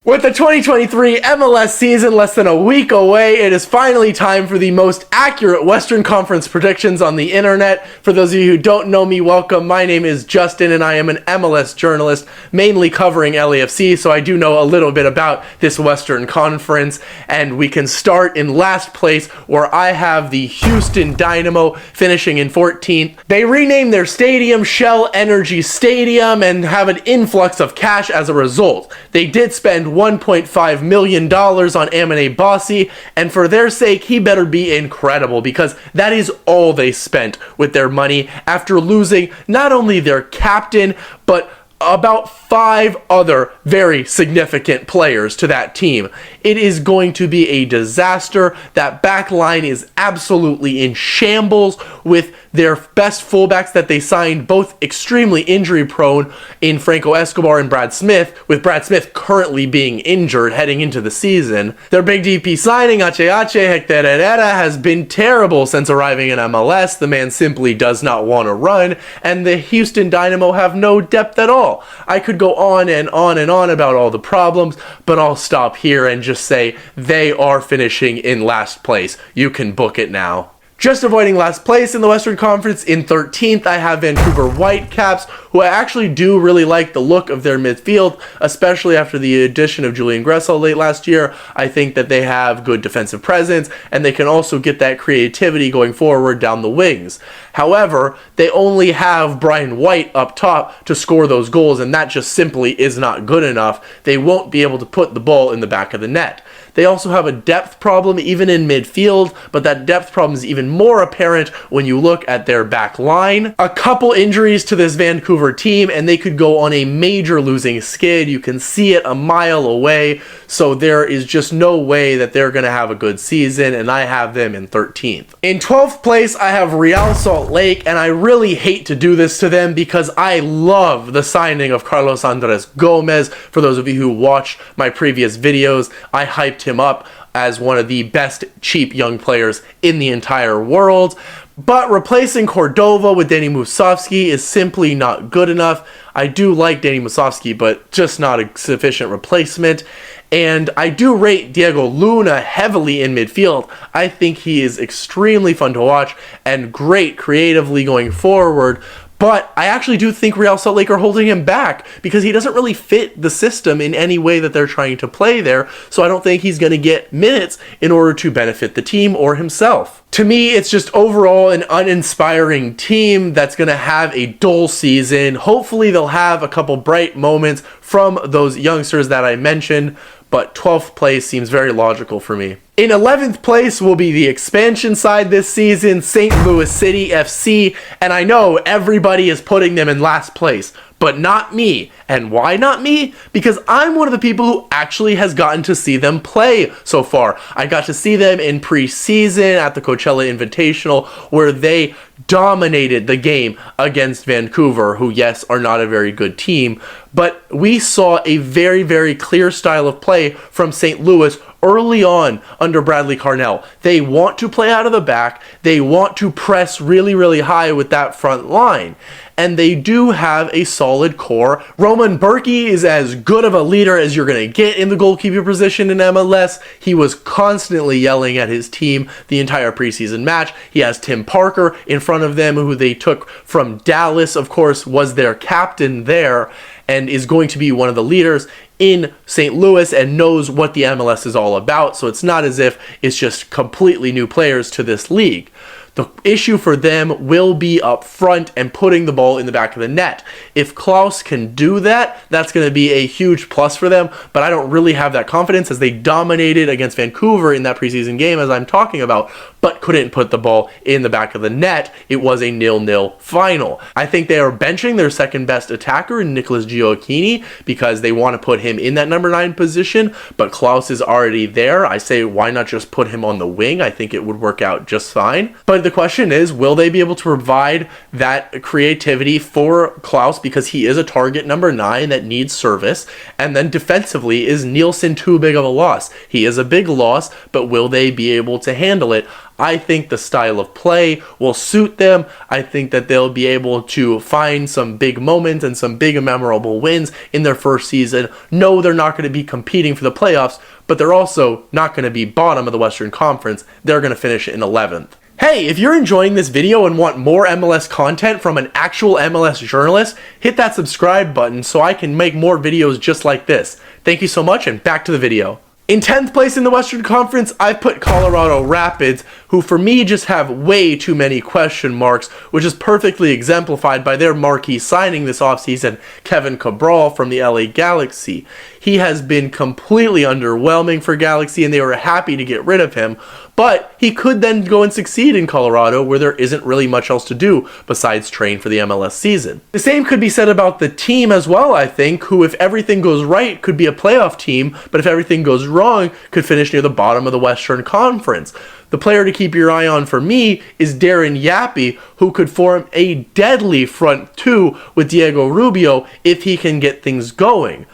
With the 2023 MLS season less than a week away, it is finally time for the most accurate Western Conference predictions on the internet. For those of you who don't know me, welcome. My name is Justin and I am an MLS journalist, mainly covering LAFC, so I do know a little bit about this Western Conference. And we can start in last place, where I have the Houston Dynamo finishing in 14th. They renamed their stadium Shell Energy Stadium and have an influx of cash as a result. They did spend $1.5 million on Amine Bassi, and for their sake, he better be incredible, because that is all they spent with their money after losing not only their captain, but about 5 other very significant players to that team. It is going to be a disaster. That back line is absolutely in shambles, with their best fullbacks that they signed both extremely injury prone in Franco Escobar and Brad Smith, with Brad Smith currently being injured heading into the season. Their big DP signing, Hector Herrera, has been terrible since arriving in MLS. The man simply does not want to run, and the Houston Dynamo have no depth at all. I could go on and on and on about all the problems, but I'll stop here and just say they are finishing in last place. You can book it now. Just avoiding last place in the Western Conference, in 13th, I have Vancouver Whitecaps, who I actually do really like the look of their midfield, especially after the addition of Julian Gressel late last year. I think that they have good defensive presence, and they can also get that creativity going forward down the wings. However, they only have Brian White up top to score those goals, and that just simply is not good enough. They won't be able to put the ball in the back of the net. They also have a depth problem even in midfield, but that depth problem is even more apparent when you look at their back line. A couple injuries to this Vancouver team, and they could go on a major losing skid. You can see it a mile away, so there is just no way that they're going to have a good season, and I have them in 13th. In 12th place, I have Real Salt Lake, and I really hate to do this to them because I love the signing of Carlos Andres Gomez. For those of you who watched my previous videos, I hyped him up as one of the best cheap young players in the entire world. But replacing Cordova with Danny Musovski is simply not good enough. I do like Danny Musovski, but just not a sufficient replacement. And I do rate Diego Luna heavily in midfield. I think he is extremely fun to watch and great creatively going forward. But I actually do think Real Salt Lake are holding him back because he doesn't really fit the system in any way that they're trying to play there. So I don't think he's going to get minutes in order to benefit the team or himself. To me, it's just overall an uninspiring team that's going to have a dull season. Hopefully they'll have a couple bright moments from those youngsters that I mentioned, but 12th place seems very logical for me. In 11th place will be the expansion side this season, St. Louis City FC, and I know everybody is putting them in last place, but not me. And why not me? Because I'm one of the people who actually has gotten to see them play so far. I got to see them in preseason at the Coachella Invitational, where they dominated the game against Vancouver, who, yes, are not a very good team. But we saw a very, very clear style of play from St. Louis early on under Bradley Carnell. They want to play out of the back. They want to press really, really high with that front line. And they do have a solid core. Roman Berkey is as good of a leader as you're going to get in the goalkeeper position in MLS. He was constantly yelling at his team the entire preseason match. He has Tim Parker in front of them, who they took from Dallas, of course, was their captain there, and is going to be one of the leaders in St. Louis and knows what the MLS is all about. So it's not as if it's just completely new players to this league. The issue for them will be up front and putting the ball in the back of the net. If Klaus can do that, that's going to be a huge plus for them, but I don't really have that confidence as they dominated against Vancouver in that preseason game, as I'm talking about, but couldn't put the ball in the back of the net. It was a 0-0 final. I think they are benching their second best attacker, Nicholas Gioacchini, because they want to put him in that number 9 position, but Klaus is already there. I say, why not just put him on the wing? I think it would work out just fine. But the question is, will they be able to provide that creativity for Klaus, because he is a target number 9 that needs service? And then defensively, is Nielsen too big of a loss? He is a big loss, but will they be able to handle it? I think the style of play will suit them. I think that they'll be able to find some big moments and some big and memorable wins in their first season. No, they're not going to be competing for the playoffs, but they're also not going to be bottom of the Western Conference. They're going to finish in 11th. Hey, if you're enjoying this video and want more MLS content from an actual MLS journalist, hit that subscribe button so I can make more videos just like this. Thank you so much, and back to the video. In 10th place in the Western Conference, I've put Colorado Rapids, who for me just have way too many question marks, which is perfectly exemplified by their marquee signing this offseason, Kevin Cabral from the LA Galaxy. He has been completely underwhelming for Galaxy, and they were happy to get rid of him, but he could then go and succeed in Colorado, where there isn't really much else to do besides train for the MLS season. The same could be said about the team as well, I think, who, if everything goes right, could be a playoff team, but if everything goes wrong, could finish near the bottom of the Western Conference. The player to keep your eye on for me is Darren Yappy, who could form a deadly front two with Diego Rubio if he can get things going.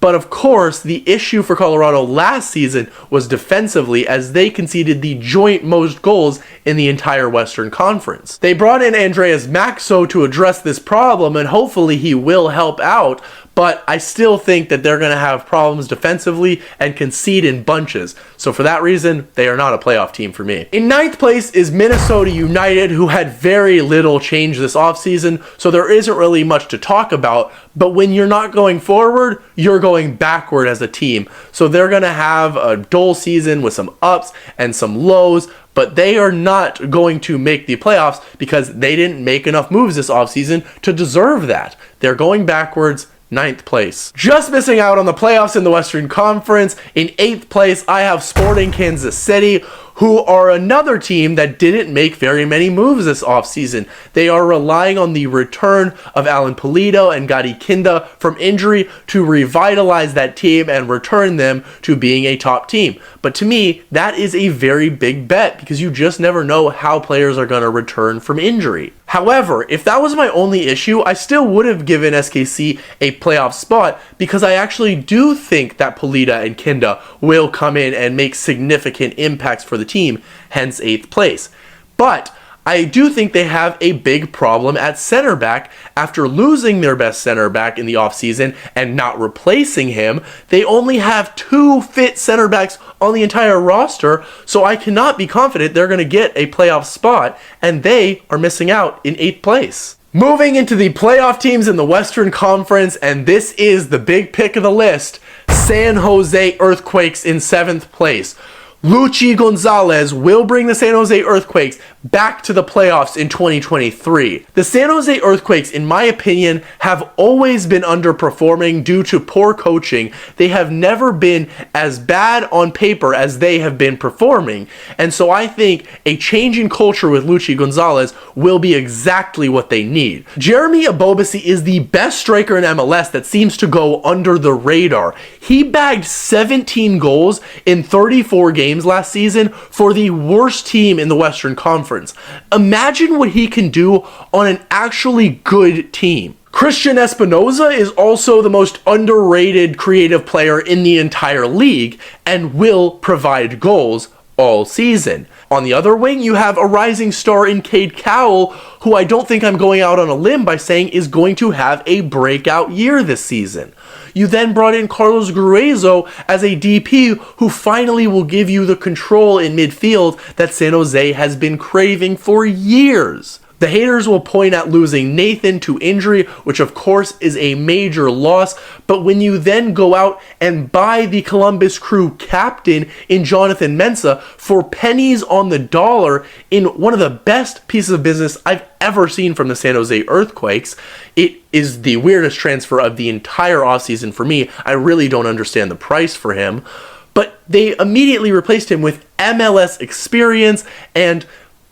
But of course, the issue for Colorado last season was defensively, as they conceded the joint most goals in the entire Western Conference. They brought in Andreas Maxo to address this problem, and hopefully he will help out, but I still think that they're going to have problems defensively and concede in bunches. So for that reason, they are not a playoff team for me. In 9th place is Minnesota United, who had very little change this offseason, so there isn't really much to talk about. But when you're not going forward, you're going backward as a team. So they're going to have a dull season with some ups and some lows, but they are not going to make the playoffs because they didn't make enough moves this offseason to deserve that. They're going backwards. 9th place. Just missing out on the playoffs in the Western Conference. In 8th place, I have Sporting Kansas City, who are another team that didn't make very many moves this offseason. They are relying on the return of Alan Pulido and Gadi Kinda from injury to revitalize that team and return them to being a top team. But to me, that is a very big bet because you just never know how players are going to return from injury. However, if that was my only issue, I still would have given SKC a playoff spot because I actually do think that Polita and Kinda will come in and make significant impacts for the team, hence 8th place. But I do think they have a big problem at center back. After losing their best center back in the offseason and not replacing him, they only have 2 fit center backs on the entire roster, so I cannot be confident they're going to get a playoff spot, and they are missing out in 8th place. Moving into the playoff teams in the Western Conference, and this is the big pick of the list, San Jose Earthquakes in 7th place. Luchi Gonzalez will bring the San Jose Earthquakes back to the playoffs in 2023. The San Jose Earthquakes, in my opinion, have always been underperforming due to poor coaching. They have never been as bad on paper as they have been performing. And so I think a change in culture with Luchi Gonzalez will be exactly what they need. Jeremy Abobasi is the best striker in MLS that seems to go under the radar. He bagged 17 goals in 34 games last season for the worst team in the Western Conference. Imagine what he can do on an actually good team. Christian Espinoza is also the most underrated creative player in the entire league and will provide goals all season. On the other wing, you have a rising star in Cade Cowell, who I don't think I'm going out on a limb by saying is going to have a breakout year this season. You then brought in Carlos Gruezo as a DP who finally will give you the control in midfield that San Jose has been craving for years. The haters will point at losing Nathan to injury, which of course is a major loss, but when you then go out and buy the Columbus Crew captain in Jonathan Mensah for pennies on the dollar in one of the best pieces of business I've ever seen from the San Jose Earthquakes, it is the weirdest transfer of the entire offseason for me. I really don't understand the price for him, but they immediately replaced him with MLS experience and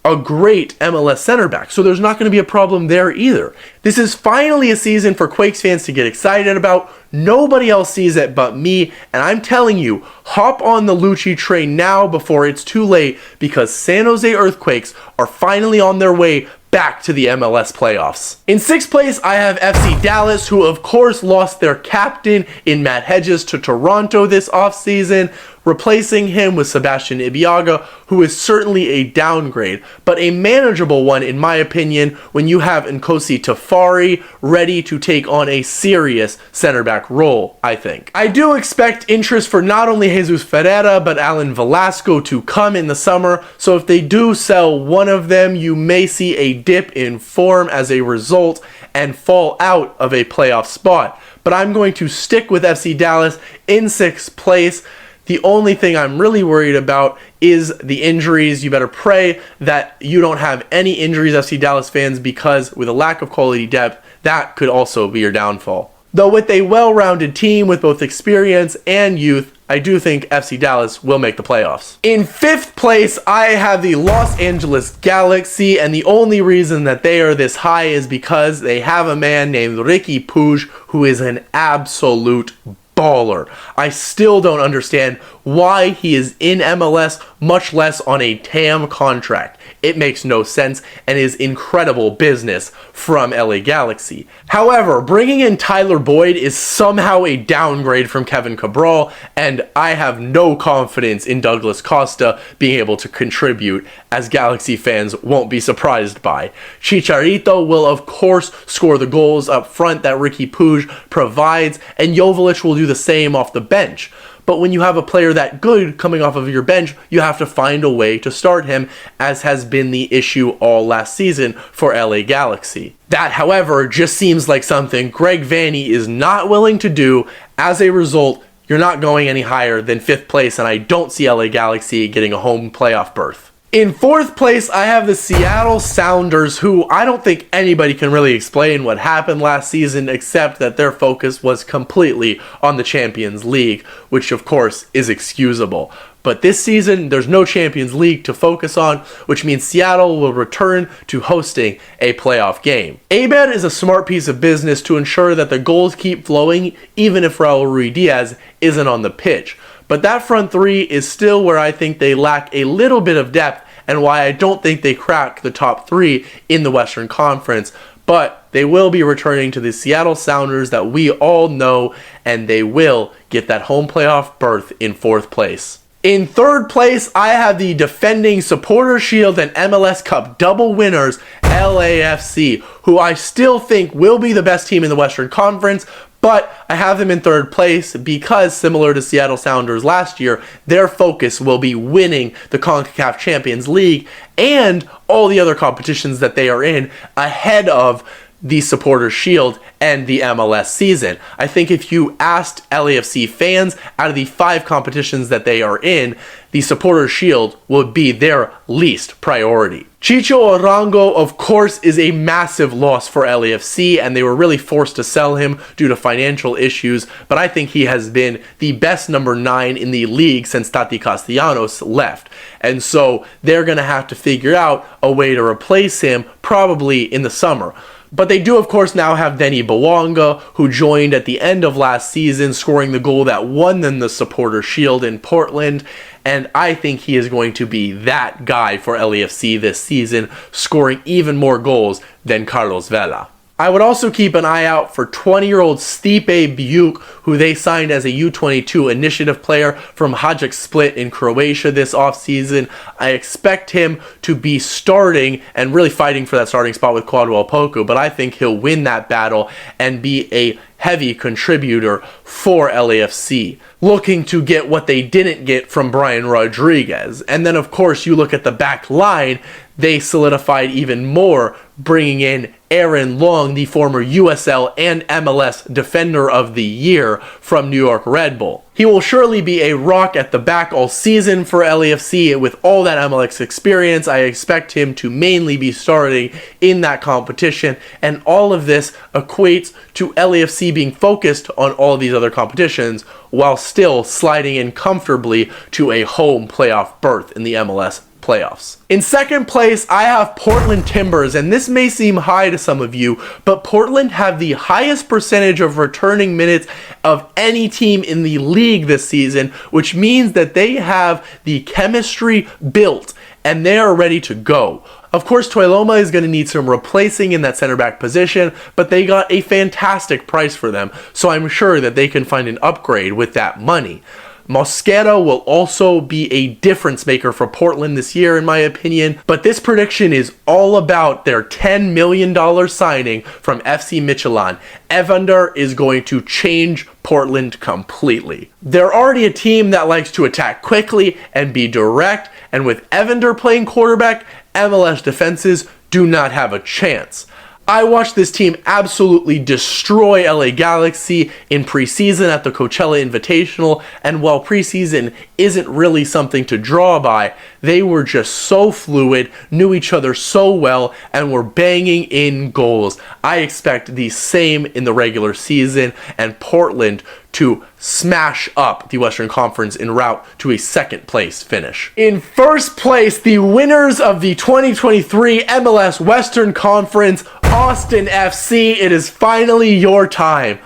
a great MLS center back, so there's not going to be a problem there either. This is finally a season for Quakes fans to get excited about. Nobody else sees it but me, and I'm telling you, hop on the Lucci train now before it's too late, because San Jose Earthquakes are finally on their way back to the MLS playoffs. In 6th place, I have FC Dallas, who of course lost their captain in Matt Hedges to Toronto this offseason, replacing him with Sebastian Ibeagha, who is certainly a downgrade, but a manageable one in my opinion when you have Nkosi Tafari ready to take on a serious center back role, I think. I do expect interest for not only Jesus Ferreira, but Alan Velasco to come in the summer, so if they do sell one of them, you may see a dip in form as a result and fall out of a playoff spot. But I'm going to stick with FC Dallas in 6th place. The only thing I'm really worried about is the injuries. You better pray that you don't have any injuries, FC Dallas fans, because with a lack of quality depth, that could also be your downfall. Though with a well-rounded team with both experience and youth, I do think FC Dallas will make the playoffs. In 5th place, I have the Los Angeles Galaxy, and the only reason that they are this high is because they have a man named Riqui Puig, who is an absolute baller. I still don't understand why he is in MLS, much less on a TAM contract. It makes no sense and is incredible business from LA Galaxy. However, bringing in Tyler Boyd is somehow a downgrade from Kevin Cabral, and I have no confidence in Douglas Costa being able to contribute, as Galaxy fans won't be surprised by. Chicharito will of course score the goals up front that Riqui Puig provides, and Joveljic will do the same off the bench. But when you have a player that good coming off of your bench, you have to find a way to start him, as has been the issue all last season for LA Galaxy. That, however, just seems like something Greg Vanney is not willing to do. As a result, you're not going any higher than 5th place, and I don't see LA Galaxy getting a home playoff berth. In 4th place, I have the Seattle Sounders, who I don't think anybody can really explain what happened last season, except that their focus was completely on the Champions League, which of course is excusable. But this season, there's no Champions League to focus on, which means Seattle will return to hosting a playoff game. ABED is a smart piece of business to ensure that the goals keep flowing, even if Raul Ruidiaz isn't on the pitch. But that front three is still where I think they lack a little bit of depth, and why I don't think they crack the top 3 in the Western Conference. But they will be returning to the Seattle Sounders that we all know, and they will get that home playoff berth in 4th place. In 3rd place, I have the defending Supporters Shield and MLS Cup double winners, LAFC, who I still think will be the best team in the Western Conference, but I have them in 3rd place because, similar to Seattle Sounders last year, their focus will be winning the CONCACAF Champions League and all the other competitions that they are in ahead of the Supporters Shield and the MLS season. I think if you asked LAFC fans, out of the 5 competitions that they are in, the Supporters Shield would be their least priority. Chicho Arango, of course, is a massive loss for LAFC, and they were really forced to sell him due to financial issues, but I think he has been the best number 9 in the league since Tati Castellanos left. And so they're going to have to figure out a way to replace him, probably in the summer. But they do, of course, now have Denny Bawanga, who joined at the end of last season, scoring the goal that won them the Supporters Shield in Portland. And I think he is going to be that guy for LAFC this season, scoring even more goals than Carlos Vela. I would also keep an eye out for 20-year-old Stipe Biuk, who they signed as a U22 initiative player from Hajduk Split in Croatia this offseason. I expect him to be starting and really fighting for that starting spot with Quadwell Poku, but I think he'll win that battle and be a heavy contributor for LAFC, looking to get what they didn't get from Brian Rodriguez. And then, of course, you look at the back line, they solidified even more, bringing in Aaron Long, the former USL and MLS Defender of the Year from New York Red Bull. He will surely be a rock at the back all season for LAFC. With all that MLS experience, I expect him to mainly be starting in that competition, and all of this equates to LAFC being focused on all these other competitions while still sliding in comfortably to a home playoff berth in the MLS playoffs. In 2nd place, I have Portland Timbers, and this may seem high to some of you, but Portland have the highest percentage of returning minutes of any team in the league this season, which means that they have the chemistry built and they are ready to go. Of course, Tuiloma is going to need some replacing in that center back position, but they got a fantastic price for them, so I'm sure that they can find an upgrade with that money. Mosquera will also be a difference maker for Portland this year, in my opinion, but this prediction is all about their $10 million signing from FC Midtjylland. Evander is going to change Portland completely. They're already a team that likes to attack quickly and be direct, and with Evander playing quarterback, MLS defenses do not have a chance. I watched this team absolutely destroy LA Galaxy in preseason at the Coachella Invitational, and while preseason isn't really something to draw by, they were just so fluid, knew each other so well, and were banging in goals. I expect the same in the regular season, and Portland to smash up the Western Conference en route to a second place finish. In first place, the winners of the 2023 MLS Western Conference, Austin FC. It is finally your time.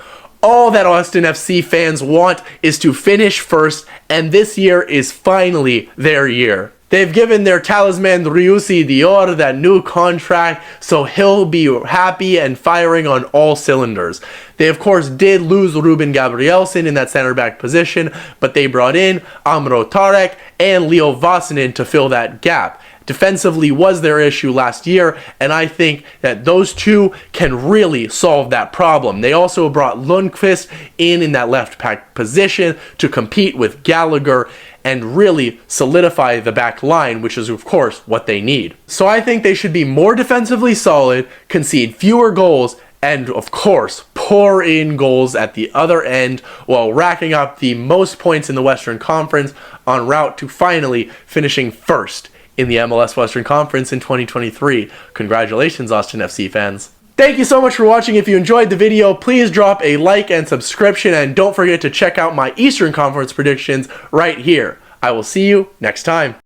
All that Austin FC fans want is to finish first, and this year is finally their year. They've given their talisman Driussi Dior that new contract, so he'll be happy and firing on all cylinders. They of course did lose Ruben Gabrielsen in that center back position, but they brought in Amro Tarek and Leo Vasanen to fill that gap. Defensively was their issue last year, and I think that those two can really solve that problem. They also brought Lundqvist in that left back position to compete with Gallagher and really solidify the back line, which is of course what they need. So I think they should be more defensively solid, concede fewer goals, and of course pour in goals at the other end while racking up the most points in the Western Conference en route to finally finishing first in the MLS Western Conference in 2023. Congratulations, Austin FC fans. Thank you so much for watching. If you enjoyed the video, please drop a like and subscription, and don't forget to check out my Eastern Conference predictions right here. I will see you next time.